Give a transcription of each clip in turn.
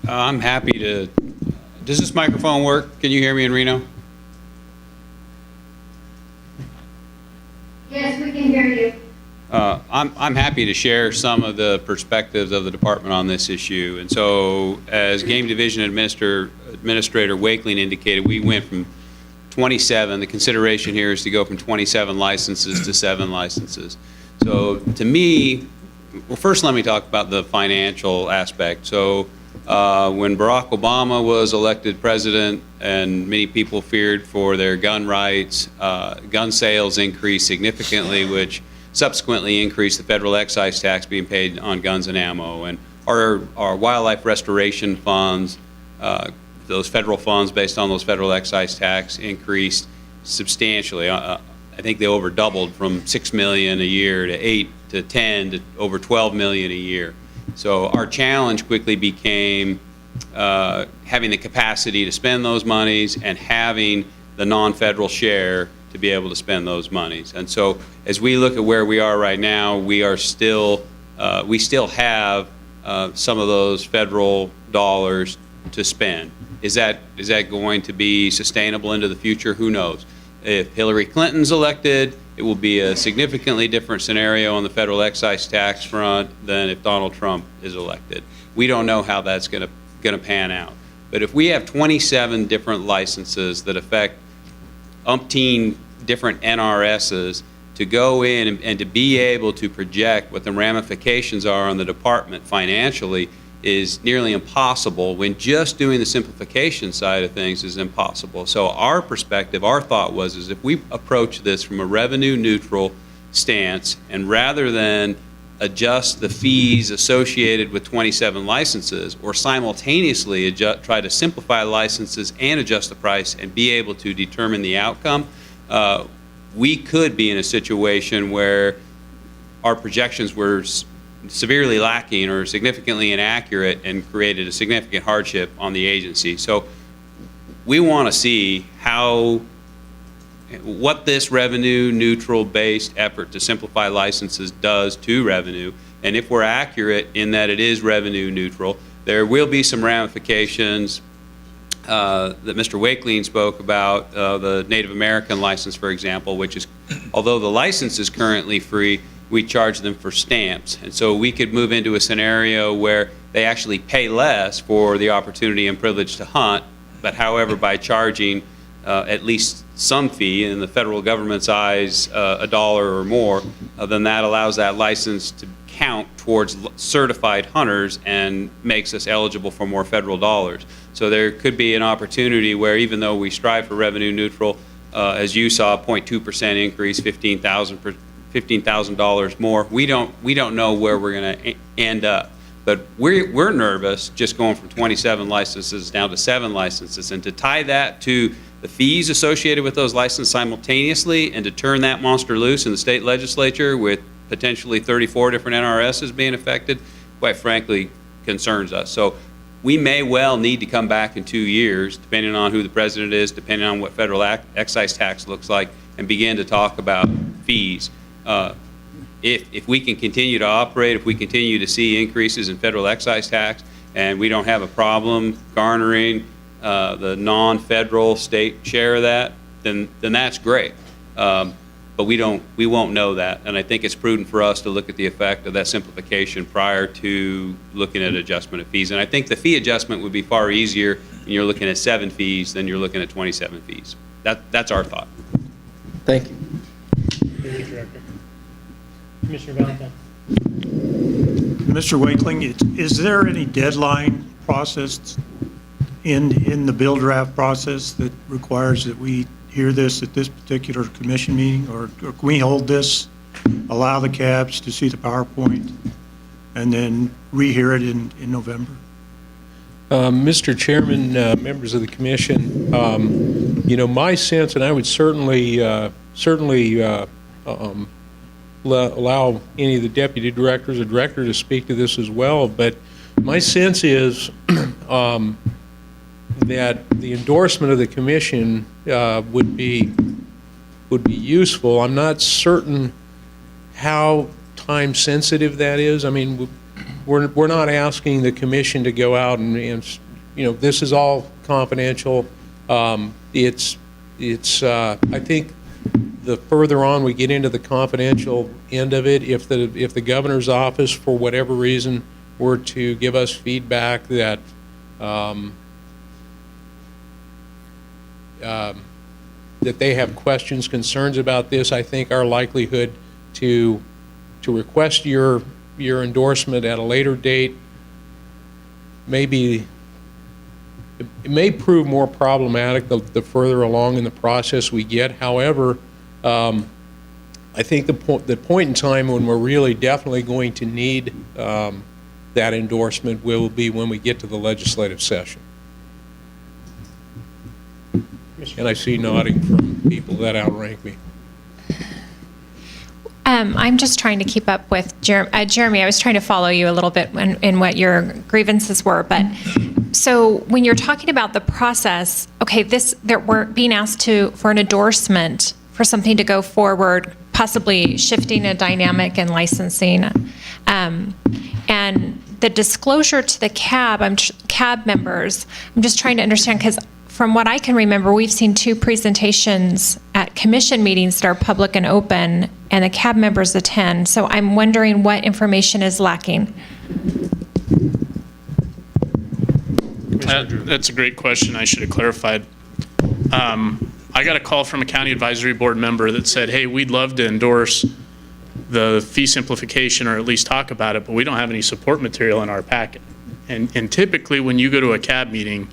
I'm happy to. Does this microphone work? Can you hear me in Reno? Yes, we can hear you. I'm happy to share some of the perspectives of the department on this issue. And so, as Game Division Administrator Wakeling indicated, we went from 27. The consideration here is to go from 27 licenses to 7 licenses. So, to me, well, first let me talk about the financial aspect. So, when Barack Obama was elected president and many people feared for their gun rights, gun sales increased significantly, which subsequently increased the federal excise tax being paid on guns and ammo. And our wildlife restoration funds, those federal funds based on those federal excise tax, increased substantially. I think they over doubled from $6 million a year to 8 to 10 to over 12 million a year. So our challenge quickly became having the capacity to spend those monies and having the non-federal share to be able to spend those monies. And so as we look at where we are right now, we still have some of those federal dollars to spend. Is that going to be sustainable into the future? Who knows? If Hillary Clinton's elected, it will be a significantly different scenario on the federal excise tax front than if Donald Trump is elected. We don't know how that's going to pan out. But if we have 27 different licenses that affect umpteen different NRSs, to go in and to be able to project what the ramifications are on the department financially is nearly impossible, when just doing the simplification side of things is impossible. So our perspective, our thought was if we approach this from a revenue neutral stance, and rather than adjust the fees associated with 27 licenses, or simultaneously try to simplify licenses and adjust the price and be able to determine the outcome, we could be in a situation where our projections were severely lacking or significantly inaccurate and created a significant hardship on the agency. So we want to see what this revenue neutral based effort to simplify licenses does to revenue. And if we're accurate in that it is revenue neutral, there will be some ramifications that Mr. Wakeling spoke about, the Native American license, for example, which is, although the license is currently free, we charge them for stamps. And so we could move into a scenario where they actually pay less for the opportunity and privilege to hunt, but however, by charging at least some fee, in the federal government's eyes, $1 or more, then that allows that license to count towards certified hunters and makes us eligible for more federal dollars. So there could be an opportunity where, even though we strive for revenue neutral, as you saw, 0.2% increase, $15,000 more. We don't know where we're going to end up, but we're nervous just going from 27 licenses down to 7 licenses, and to tie that to the fees associated with those licenses simultaneously, and to turn that monster loose in the state legislature with potentially 34 different NRSs being affected, quite frankly, concerns us. So we may well need to come back in 2 years, depending on who the president is, depending on what federal excise tax looks like, and begin to talk about fees. If we can continue to operate, if we continue to see increases in federal excise tax, and we don't have a problem garnering the non-federal state share of that, then that's great. But we won't know that, and I think it's prudent for us to look at the effect of that simplification prior to looking at adjustment of fees. And I think the fee adjustment would be far easier when you're looking at 7 fees than you're looking at 27 fees. That's our thought. Thank you. Thank you, Director. Commissioner Valentine. Mr. Wakeling, is there any deadline process in the bill draft process that requires that we hear this at this particular commission meeting, or can we hold this, allow the cabs to see the PowerPoint, and then rehear it in November? Mr. Chairman, members of the commission, my sense, and I would certainly allow any of the deputy directors or director to speak to this as well, but my sense is that the endorsement of the commission would be useful. I'm not certain how time sensitive that is. I mean, we're not asking the commission to go out and, this is all confidential. I think the further on we get into the confidential end of it, if the governor's office, for whatever reason, were to give us feedback that that they have questions, concerns about this, I think our likelihood to request your endorsement at a later date it may prove more problematic the further along in the process we get. However, I think the point in time when we're really definitely going to need that endorsement will be when we get to the legislative session. And I see nodding from people that outrank me. I'm just trying to keep up with Jeremy. I was trying to follow you a little bit in what your grievances were, but so when you're talking about the process, okay, that we're being asked for an endorsement for something to go forward, possibly shifting a dynamic and licensing, and the disclosure to the CAB members. I'm just trying to understand, because from what I can remember, we've seen 2 presentations at commission meetings that are public and open, and the CAB members attend. So I'm wondering what information is lacking. That's a great question. I should have clarified. I got a call from a county advisory board member that said, hey, we'd love to endorse the fee simplification or at least talk about it, but we don't have any support material in our packet. And typically when you go to a CAB meeting,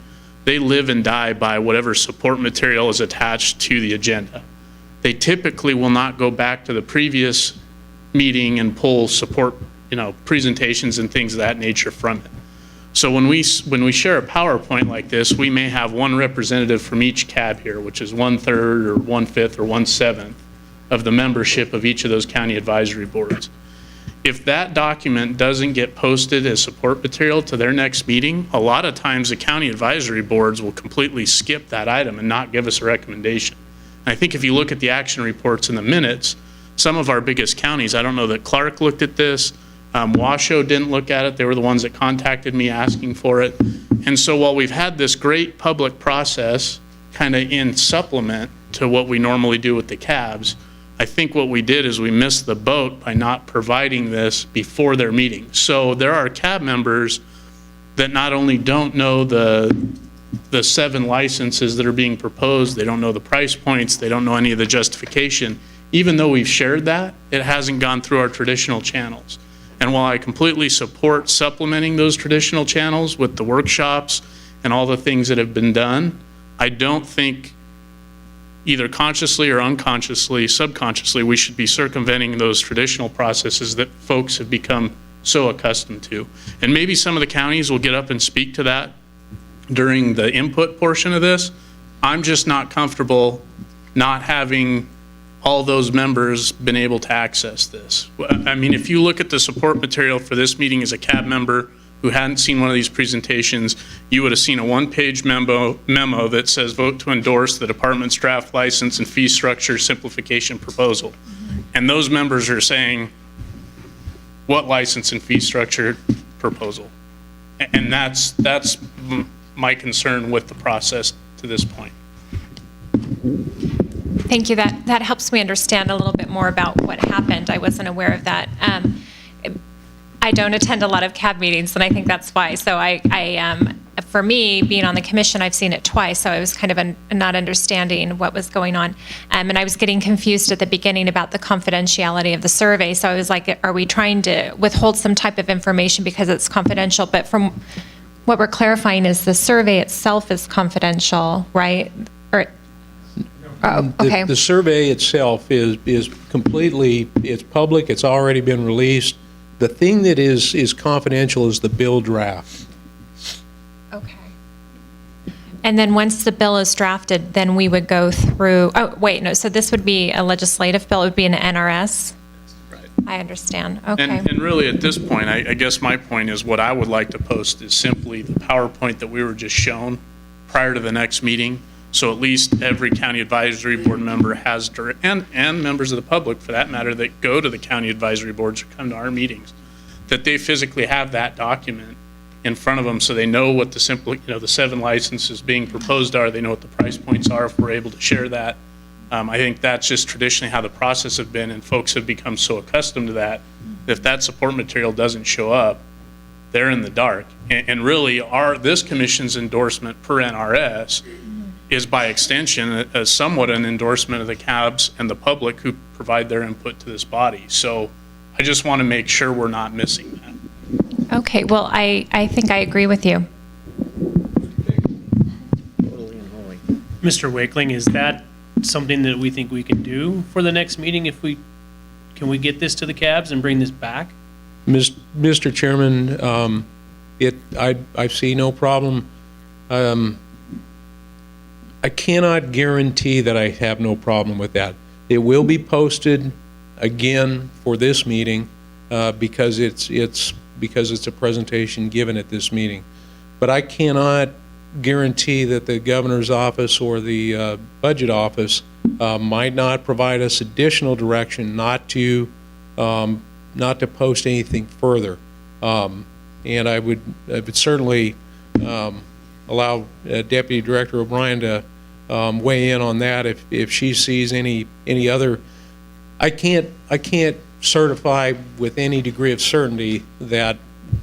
they live and die by whatever support material is attached to the agenda. They typically will not go back to the previous meeting and pull support, presentations and things of that nature from it. So when we share a PowerPoint like this, we may have one representative from each CAB here, which is 1/3 or 1/5 or 1/7 of the membership of each of those county advisory boards. If that document doesn't get posted as support material to their next meeting, a lot of times the county advisory boards will completely skip that item and not give us a recommendation. And I think if you look at the action reports in the minutes, some of our biggest counties, I don't know that Clark looked at this, Washoe didn't look at it. They were the ones that contacted me asking for it. And so while we've had this great public process kind of in supplement to what we normally do with the CABs, I think what we did is we missed the boat by not providing this before their meeting. So there are CAB members that not only don't know the 7 licenses that are being proposed, they don't know the price points, they don't know any of the justification. Even though we've shared that, it hasn't gone through our traditional channels. And while I completely support supplementing those traditional channels with the workshops and all the things that have been done, I don't think either consciously or unconsciously, subconsciously, we should be circumventing those traditional processes that folks have become so accustomed to. And maybe some of the counties will get up and speak to that during the input portion of this. I'm just not comfortable not having all those members been able to access this. I mean, if you look at the support material for this meeting as a CAB member who hadn't seen one of these presentations, you would have seen a 1-page memo that says vote to endorse the department's draft license and fee structure simplification proposal. And those members are saying, what license and fee structure proposal? And that's my concern with the process to this point. Thank you. That helps me understand a little bit more about what happened. I wasn't aware of that. I don't attend a lot of CAB meetings, and I think that's why. So for me, being on the commission, I've seen it twice, so I was kind of not understanding what was going on. And I was getting confused at the beginning about the confidentiality of the survey. So I was like, are we trying to withhold some type of information because it's confidential? But from what we're clarifying is the survey itself is confidential, right? Or okay. The survey itself is completely, it's public, it's already been released. The thing that is confidential is the bill draft. Okay. And then once the bill is drafted, then we would go through, so this would be a legislative bill, it would be an NRS? Right. I understand, okay. And really at this point, I guess my point is what I would like to post is simply the PowerPoint that we were just shown prior to the next meeting. So at least every county advisory board member has, and members of the public for that matter, that go to the county advisory boards or come to our meetings, that they physically have that document in front of them so they know what the the 7 licenses being proposed are, they know what the price points are if we're able to share that. I think that's just traditionally how the process has been, and folks have become so accustomed to that. If that support material doesn't show up, they're in the dark. And really, this commission's endorsement per NRS is by extension somewhat an endorsement of the cabs and the public who provide their input to this body. So I just want to make sure we're not missing that. Okay, well, I think I agree with you. Mr. Wakeling, is that something that we think we can do for the next meeting? Can we get this to the cabs and bring this back? Mr. Chairman, I see no problem. I cannot guarantee that I have no problem with that. It will be posted again for this meeting because it's a presentation given at this meeting. But I cannot guarantee that the governor's office or the budget office might not provide us additional direction not to post anything further. And I would certainly allow Deputy Director O'Brien to weigh in on that if she sees any other. I can't certify with any degree of certainty that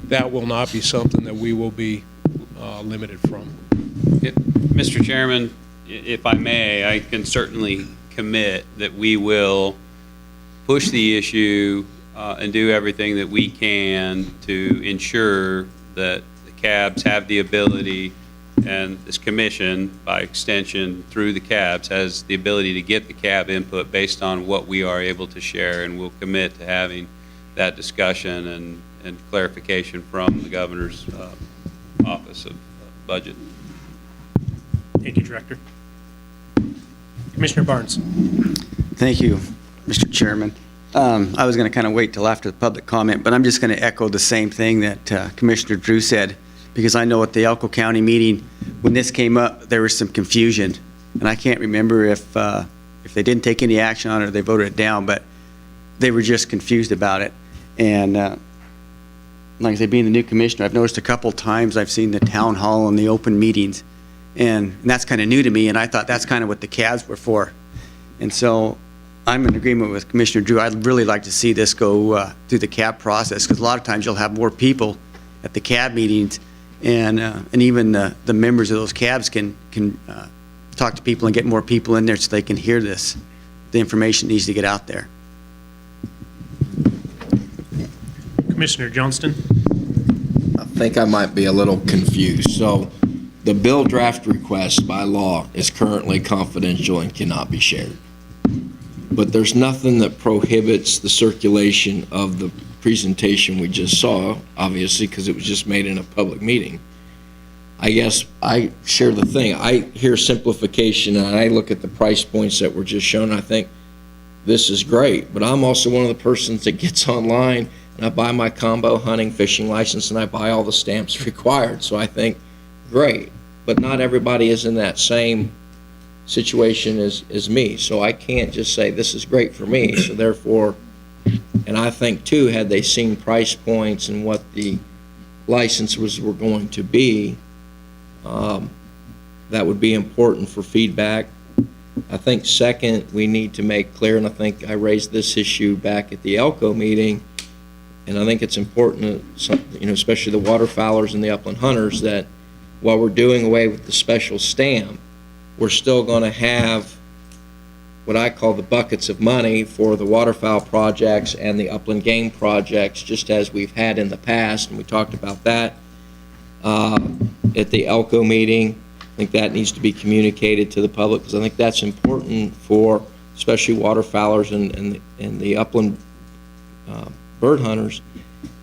will not be something that we will be limited from. Mr. Chairman, if I may, I can certainly commit that we will push the issue and do everything that we can to ensure that the cabs have the ability, and this commission, by extension through the cabs, has the ability to get the cab input based on what we are able to share, and we'll commit to having that discussion and clarification from the governor's office of budget. Thank you, Director. Commissioner Barnes. Thank you, Mr. Chairman. I was going to kind of wait till after the public comment, but I'm just going to echo the same thing that Commissioner Drew said, because I know at the Elko County meeting, when this came up, there was some confusion, and I can't remember if they didn't take any action on it or they voted it down, but they were just confused about it. And like I say, being the new commissioner, I've noticed a couple times I've seen the town hall and the open meetings, and that's kind of new to me, and I thought that's kind of what the cabs were for. And so I'm in agreement with Commissioner Drew. I'd really like to see this go through the cab process, because a lot of times you'll have more people at the cab meetings, and even the members of those cabs can talk to people and get more people in there so they can hear this. The information needs to get out there. Commissioner Johnston. I think I might be a little confused. So the bill draft request by law is currently confidential and cannot be shared. But there's nothing that prohibits the circulation of the presentation we just saw, obviously, because it was just made in a public meeting. I guess I share the thing. I hear simplification, and I look at the price points that were just shown. I think this is great, but I'm also one of the persons that gets online and I buy my combo hunting fishing license and I buy all the stamps required. So I think, great, but not everybody is in that same situation as me. So I can't just say this is great for me. So therefore, and I think too, had they seen price points and what the licenses were going to be, that would be important for feedback. I think second, we need to make clear, and I think I raised this issue back at the Elko meeting, and I think it's important, especially the waterfowlers and the upland hunters, that while we're doing away with the special stamp, we're still going to have what I call the buckets of money for the waterfowl projects and the upland game projects, just as we've had in the past, and we talked about that at the Elko meeting. I think that needs to be communicated to the public, because I think that's important for especially waterfowlers and the upland bird hunters,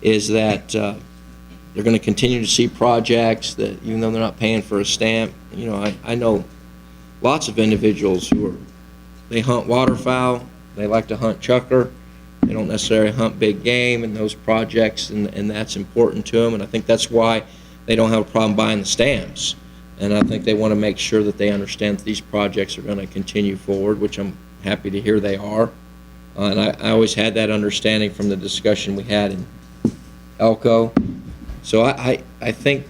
is that they're going to continue to see projects that, even though they're not paying for a stamp, I know lots of individuals who they hunt waterfowl, they like to hunt chucker, they don't necessarily hunt big game, and those projects, and that's important to them, and I think that's why they don't have a problem buying the stamps. And I think they want to make sure that they understand that these projects are going to continue forward, which I'm happy to hear they are. And I always had that understanding from the discussion we had in Elko. So I think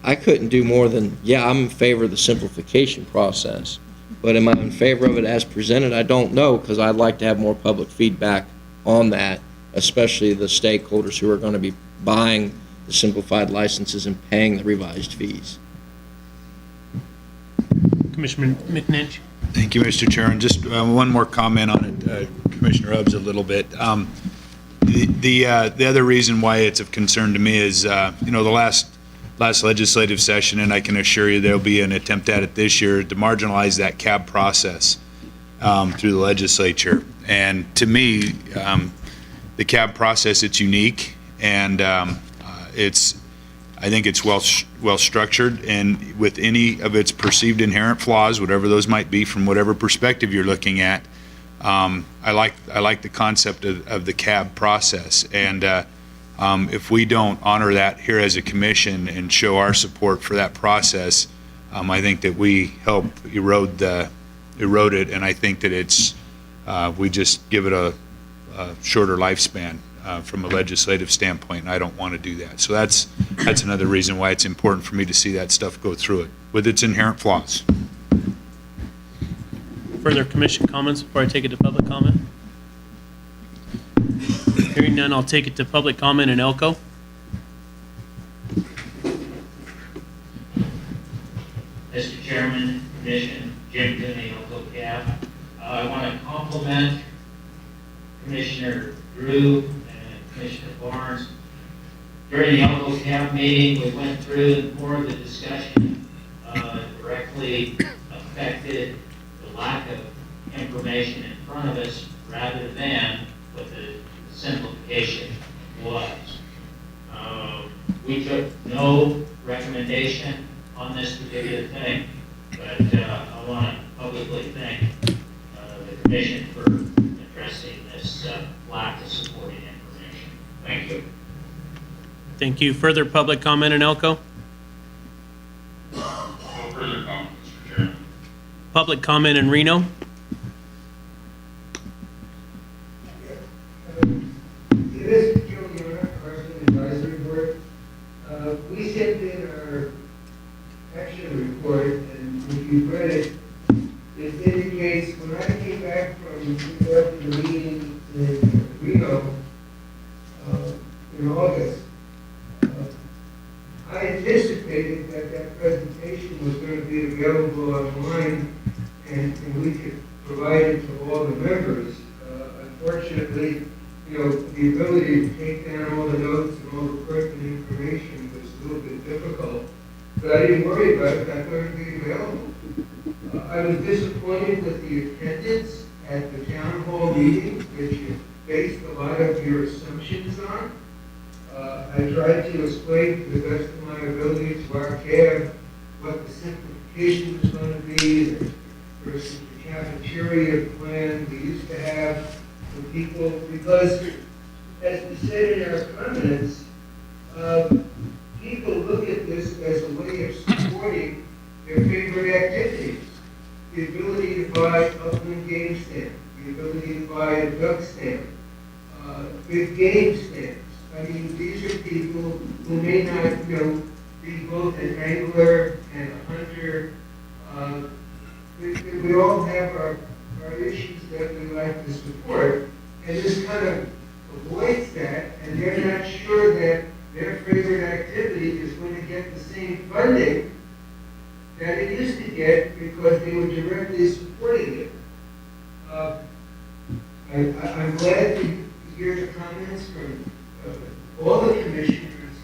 I couldn't do more than, yeah, I'm in favor of the simplification process. But am I in favor of it as presented? I don't know, because I'd like to have more public feedback on that, especially the stakeholders who are going to be buying the simplified licenses and paying the revised fees. Commissioner McNinch? Thank you, Mr. Chairman. Just one more comment on it, Commissioner Hubbs, a little bit. The other reason why it's of concern to me is, the last legislative session, and I can assure you there'll be an attempt at it this year to marginalize that cab process through the legislature. And to me, the cab process, it's unique, and I think it's well structured, and with any of its perceived inherent flaws, whatever those might be from whatever perspective you're looking at, I like the concept of the cab process. And if we don't honor that here as a commission and show our support for that process, I think that we help erode it, and I think that it's we just give it a shorter lifespan from a legislative standpoint, and I don't want to do that. So that's another reason why it's important for me to see that stuff go through it with its inherent flaws. Further commission comments before I take it to public comment? Hearing none, I'll take it to public comment in Elko. Mr. Chairman, Commission, Jim Cooney, Elko Cab. I want to compliment Commissioner Drew and Commissioner Barnes. During the Elko Cab meeting, we went through more of the discussion directly affected the lack of information in front of us rather than what the simplification was. We took no recommendation on this particular thing, but I want to publicly thank the Commission for addressing this lack of supporting information. Thank you. Thank you. Further public comment in Elko? No further comment, Mr. Chairman. Public comment in Reno? This is Joe Yona, Carson Advisory Board. We sent in our action report, and if you've read it, it indicates when I came back from the meeting in Reno in August, I anticipated that presentation was going to be available online and we could provide it to all the members. Unfortunately, the ability to take down all the notes and all the pertinent information was a little bit difficult. But I didn't worry about it. I thought it would be available. I was disappointed with the attendance at the town hall meeting, which you based a lot of your assumptions on. I tried to explain to the best of my ability to our cab what the simplification was going to be versus the cafeteria plan we used to have for people, because as we said in our comments, people look at this as a way of supporting their favorite activities. The ability to buy Upland game stand, the ability to buy a duck stand, big game stands. I mean, these are people who may not, be both an angler and a hunter. We all have our issues that we like to support, and this kind of avoids that, and they're not sure that their favorite activity is going to get the same funding that it used to get because they were directly supporting it. I'm glad to hear the comments from all the commissioners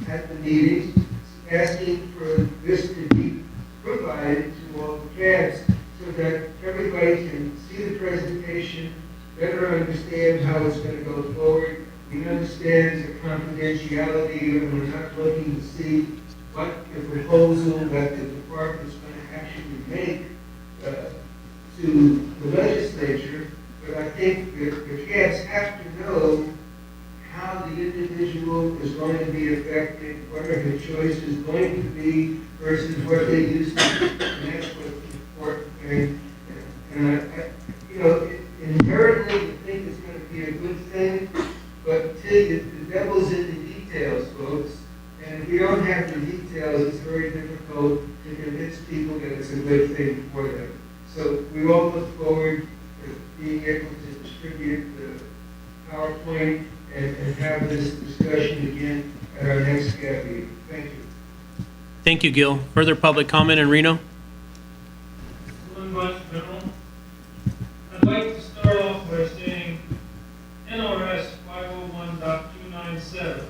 at the meetings asking for this to be provided to all the cabs so that everybody can see the presentation, better understand how it's going to go forward. We understand the confidentiality, and we're not looking to see what the proposal that the department is going to actually make to the legislature. But I think that the cabs have to know how the individual is going to be affected, what are the choices going to be versus what they used to. And that's what's important. And inherently, I think it's going to be a good thing, but if we don't have the details, it's very difficult to convince people that it's a good thing for them. So we all look forward to being able to distribute the PowerPoint and have this discussion again at our next CAB meeting. Thank you. Thank you, Gil. Further public comment in Reno? I'd like to start off by saying NRS 501.297,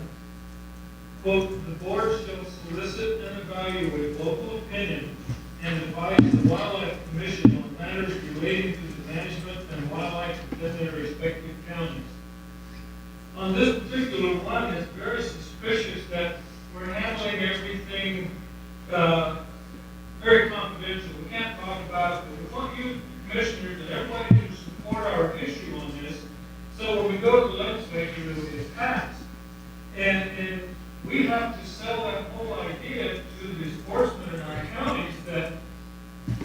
quote, "The board shall solicit and evaluate local opinion and advise the Wildlife Commission on matters relating to the management and wildlife within their respective counties." On this particular one, it's very suspicious that we're handling everything very confidential. We can't talk about it, but we want you, commissioners, and everybody to support our issue on this. So when we go to the legislature, it will get passed. And we have to sell that whole idea to the sportsmen in our counties that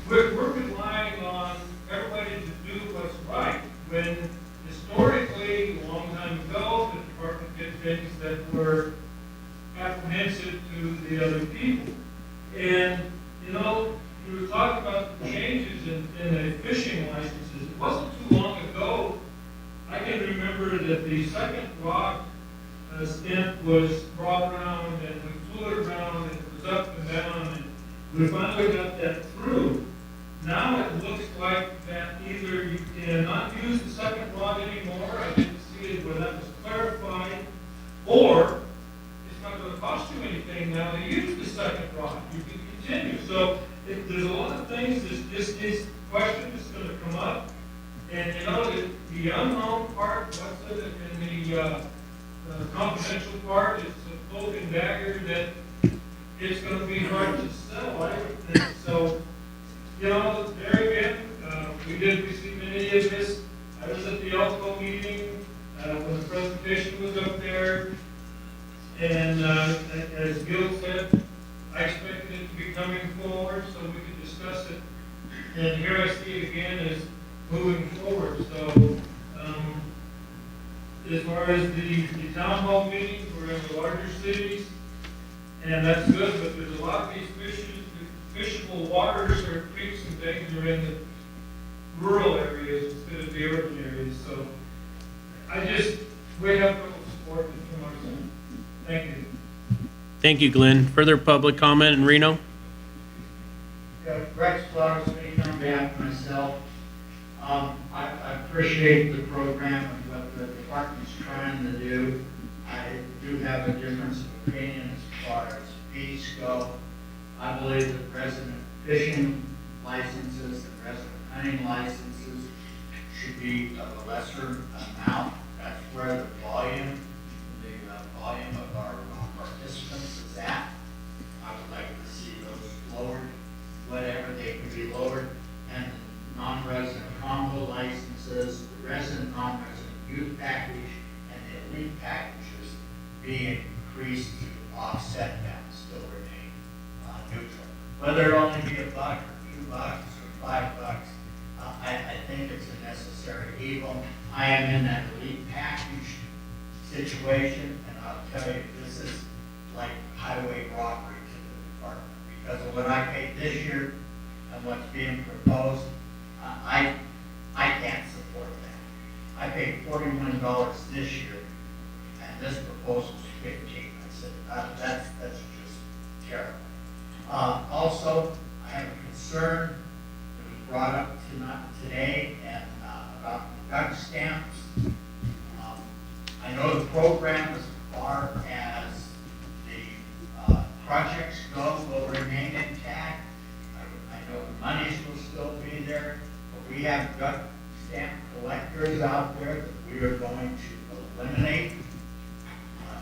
we're relying on everybody to do what's right. When historically, a long time ago, the department did things that were apprehensive to the other people. And, you know, we were talking about the changes in the fishing licenses. It wasn't too long ago, I can remember that the second rock stamp was brought around and we flew it around and it was up and down and we finally got that through. Now it looks like that either you cannot use the second rod anymore, I didn't see it where that was clarified, or it's not going to cost you anything now to use the second rod. You can continue. So there's a lot of things, this question is going to come up. And you know, the unknown part, what's it in the confidential part, it's a cloak and dagger that it's going to be hard to sell, I would think. So, you know, there again, we did receive any of this. I was at the Elko meeting when the presentation was up there. And as Gil said, I expected it to be coming forward so we could discuss it. And here I see it again as moving forward. So as far as the town hall meetings, we're in the larger cities, and that's good, but there's a lot of these fishable waters or creeks and things are in the rural areas instead of the urban areas. So we have to support it from our side. Thank you. Thank you, Glenn. Further public comment in Reno? Rex Flowers speaking on behalf of myself. I appreciate the program and what the department's trying to do. I do have a difference of opinion as far as fees go. I believe that resident fishing licenses and resident hunting licenses should be of a lesser amount. That's where the volume of our participants is at. I would like to see those lowered, whatever they can be lowered, and non-resident combo licenses, the resident, non-resident youth package, and the elite packages be increased to offset that and still remain neutral. Whether it only be $1 or $2 or $5, I think it's a necessary evil. I am in that elite package situation, and I'll tell you, this is like highway robbery to the department, because of what I paid this year and what's being proposed. I can't support that. I paid $41 this year, and this proposal's $15. I said, that's just terrible. Also, I have a concern that was brought up today and about the duck stamps. I know the program, as far as the projects go, will remain intact. I know the monies will still be there, but we have duck stamp collectors out there that we are going to eliminate.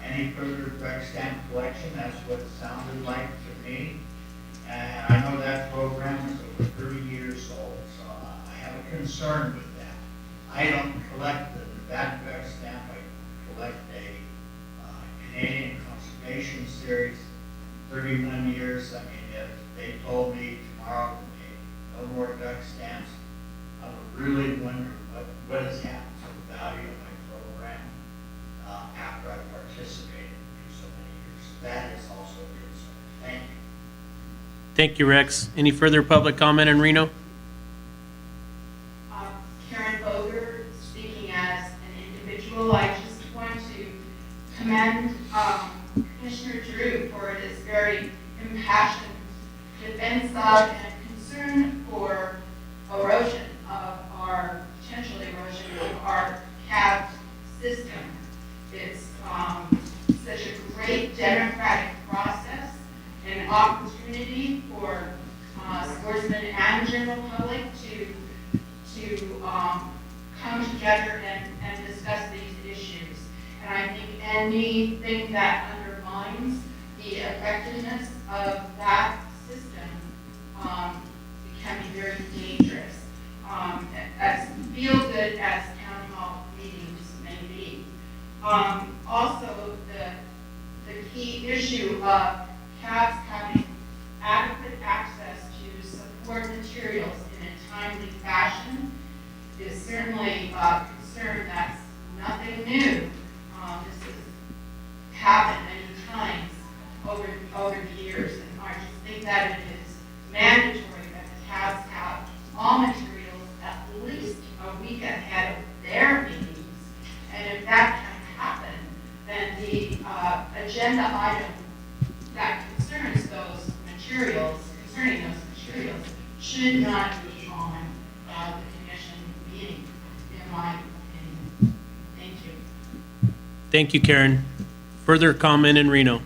Any further duck stamp collection, that's what it sounded like to me. And I know that program is over 30 years old, so I have a concern with that. I don't collect the Nevada duck stamp, I collect a Canadian Conservation Series, 31 years. I mean, if they told me tomorrow, okay, no more duck stamps, I would really wonder what has happened to the value of my program after I participated for so many years. That is also Thank you, Rex. Any further public comment in Reno? Karen Boger, speaking as an individual, I just want to commend Commissioner Drew for his very impassioned defense of and concern for erosion of our, potential erosion of our cab system. It's such a great democratic process, an opportunity for sportsmen and general public to come together and discuss these issues. And I think anything that undermines the effectiveness of that system can be very dangerous. As feel-good as town hall meetings may be. Also, the key issue of cabs having adequate access to support materials in a timely fashion is certainly a concern that's nothing new. This has happened many times over the years, and I just think that it is mandatory that the cabs have all materials at least a week ahead of their meetings. And if that can happen, then the agenda item that concerns those materials, should not be on the commission meeting, in my opinion. Thank you. Thank you, Karen. Further comment in Reno?